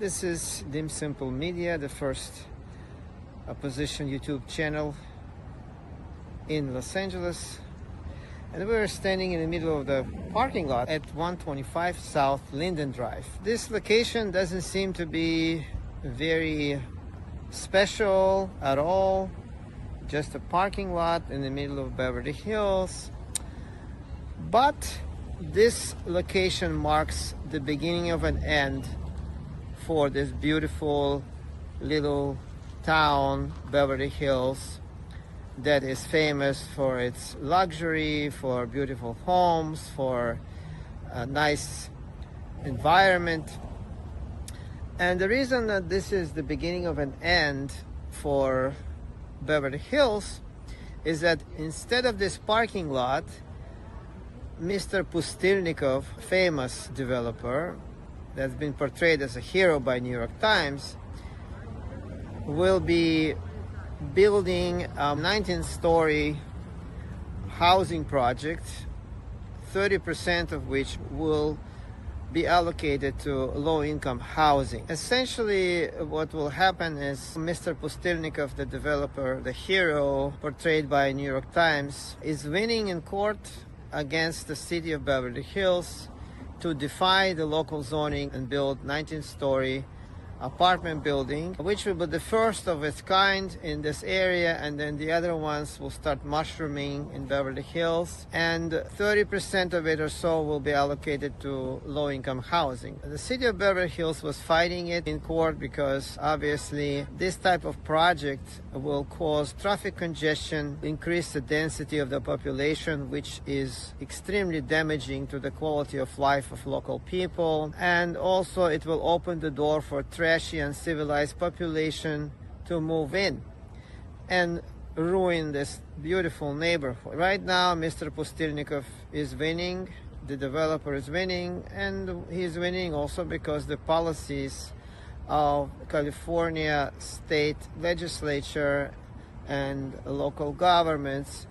This is Dim Simple Media, the first opposition YouTube channel in Los Angeles. And we're standing in the middle of the parking lot at 125 South Linden Drive. This location doesn't seem to be very special at all. Just a parking lot in the middle of Beverly Hills. But this location marks the beginning of an end for this beautiful little town, Beverly Hills, that is famous for its luxury, for beautiful homes, for a nice environment. And the reason that this is the beginning of an end for Beverly Hills is that instead of this parking lot, Mr. Pustilnikov, famous developer that's been portrayed as a hero by New York Times, will be building a 19-story housing project, 30% of which will be allocated to low-income housing. Essentially, what will happen is Mr. Pustilnikov, the developer, the hero portrayed by New York Times, is winning in court against the city of Beverly Hills to defy the local zoning and build 19-story apartment building, which will be the first of its kind in this area, and then the other ones will start mushrooming in Beverly Hills, and 30% of it or so will be allocated to low-income housing. The city of Beverly Hills was fighting it in court because obviously this type of project will cause traffic congestion, increase the density of the population, which is extremely damaging to the quality of life of local people, and also it will open the door for trashy uncivilized population to move in and ruin this beautiful neighborhood. Right now, Mr. Pustilnikov is winning, the developer is winning, and he's winning also because the policies of California state legislature and local governments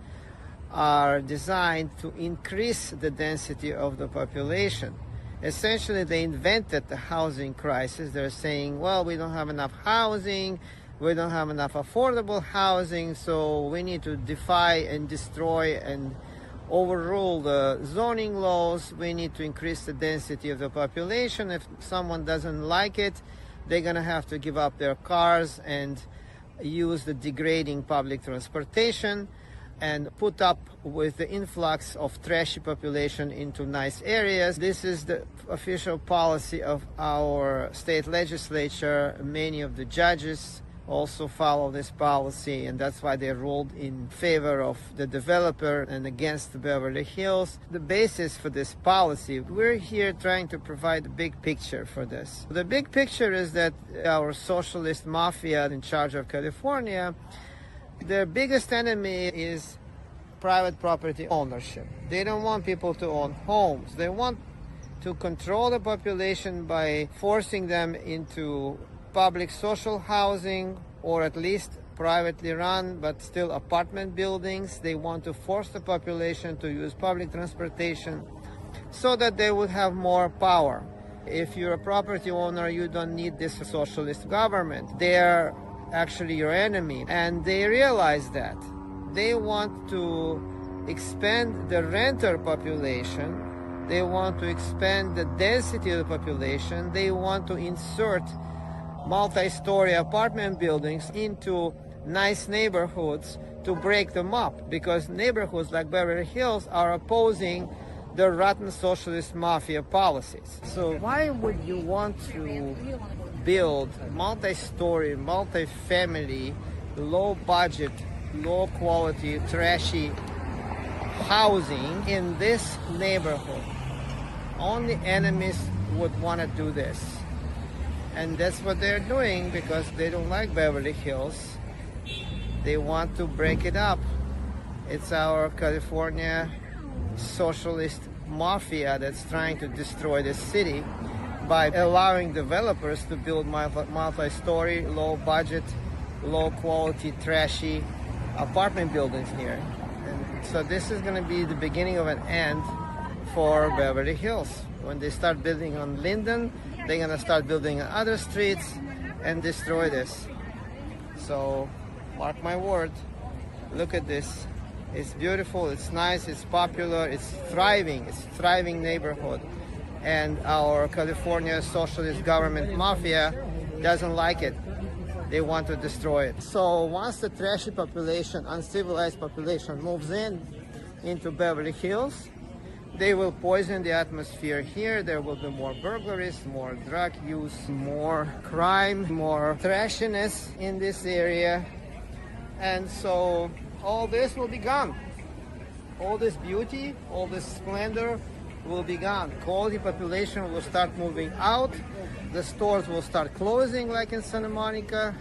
are designed to increase the density of the population. Essentially, they invented the housing crisis. They're saying, well, we don't have enough housing, we don't have enough affordable housing, so we need to defy and destroy and overrule the zoning laws. We need to increase the density of the population. If someone doesn't like it, they're going to have to give up their cars and use the degrading public transportation and put up with the influx of trashy population into nice areas. This is the official policy of our state legislature. Many of the judges also follow this policy, and that's why they ruled in favor of the developer and against the Beverly Hills. The basis for this policy, we're here trying to provide a big picture for this. The big picture is that our socialist mafia in charge of California, their biggest enemy is private property ownership. They don't want people to own homes. They want to control the population by forcing them into public social housing, or at least privately run but still apartment buildings. They want to force the population to use public transportation so that they would have more power. If you're a property owner, you don't need this socialist government. They're actually your enemy, and they realize that. They want to expand the renter population. They want to expand the density of the population. They want to insert multi-story apartment buildings into nice neighborhoods to break them up, because neighborhoods like Beverly Hills are opposing the rotten socialist mafia policies. So why would you want to build multi-story, multi-family, low-budget, low-quality, trashy housing in this neighborhood? Only enemies would want to do this. And that's what they're doing because they don't like Beverly Hills. They want to break it up. It's our California socialist mafia that's trying to destroy the city by allowing developers to build multi-story, low-budget, low-quality, trashy apartment buildings here. And so this is going to be the beginning of an end for Beverly Hills. When they start building on Linden, they're gonna start building other streets and destroy this. So mark my word, look at this. It's beautiful, it's nice, it's popular, it's thriving neighborhood. And our California socialist government mafia doesn't like it. They want to destroy it. So once the trashy population, uncivilized population moves into Beverly Hills, they will poison the atmosphere here. There will be more burglaries, more drug use, more crime, more trashiness in this area. And so all this will be gone. All this beauty, all this splendor will be gone. Quality population will start moving out. The stores will start closing like in Santa Monica.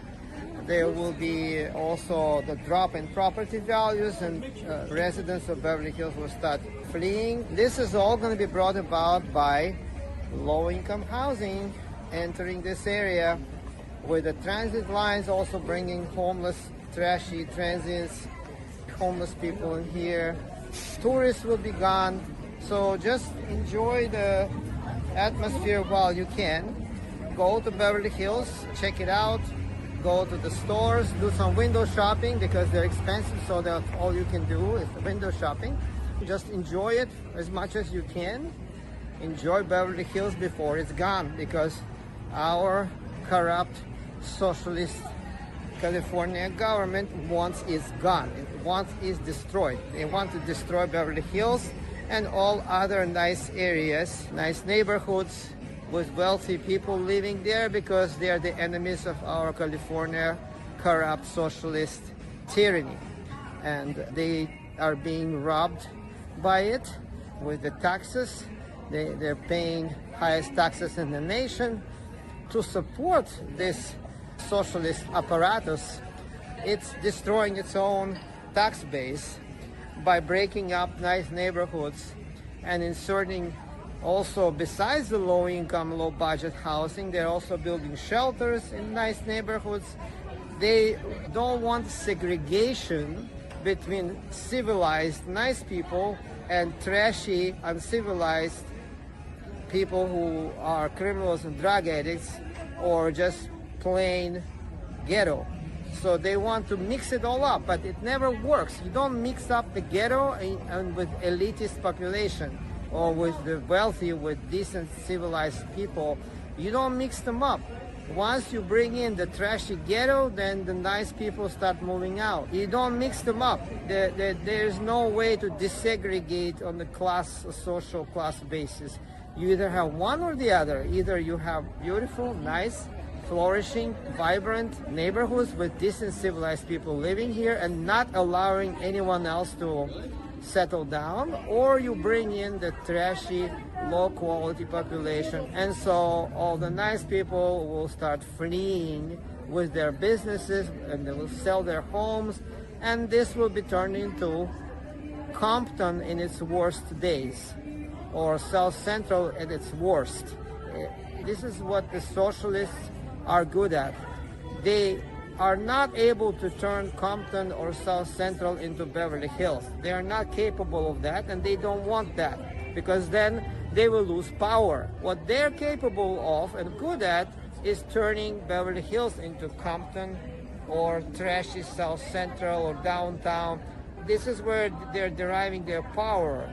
There will be also the drop in property values, and residents of Beverly Hills will start fleeing. This is all going to be brought about by low-income housing entering this area, with the transit lines also bringing homeless, trashy transients, homeless people in here. Tourists will be gone. So just enjoy the atmosphere while you can. Go to Beverly Hills, check it out. Go to the stores, do some window shopping because they're expensive, so that's all you can do is window shopping. Just enjoy it as much as you can. Enjoy Beverly Hills before it's gone, because our corrupt socialist California government wants it gone. It wants it destroyed. They want to destroy Beverly Hills and all other nice areas, nice neighborhoods with wealthy people living there, because they are the enemies of our California corrupt socialist tyranny. And they are being robbed by it with the taxes. They're paying highest taxes in the nation to support this socialist apparatus. It's destroying its own tax base by breaking up nice neighborhoods and inserting also, besides the low-income, low-budget housing, they're also building shelters in nice neighborhoods. They don't want segregation between civilized, nice people and trashy, uncivilized people who are criminals and drug addicts, or just plain ghetto. So they want to mix it all up, but it never works. You don't mix up the ghetto and with elitist population, or with the wealthy, with decent, civilized people. You don't mix them up. Once you bring in the trashy ghetto, then the nice people start moving out. You don't mix them up. There's no way to desegregate on the class, social class basis. You either have one or the other. Either you have beautiful, nice, flourishing, vibrant neighborhoods with decent, civilized people living here and not allowing anyone else to settle down, or you bring in the trashy, low-quality population, and so all the nice people will start fleeing with their businesses, and they will sell their homes, and this will be turned into Compton in its worst days, or South Central at its worst. This is what the socialists are good at. They are not able to turn Compton or South Central into Beverly Hills. They are not capable of that, and they don't want that, because then they will lose power. What they're capable of and good at is turning Beverly Hills into Compton or trashy South Central or downtown. This is where they're deriving their power.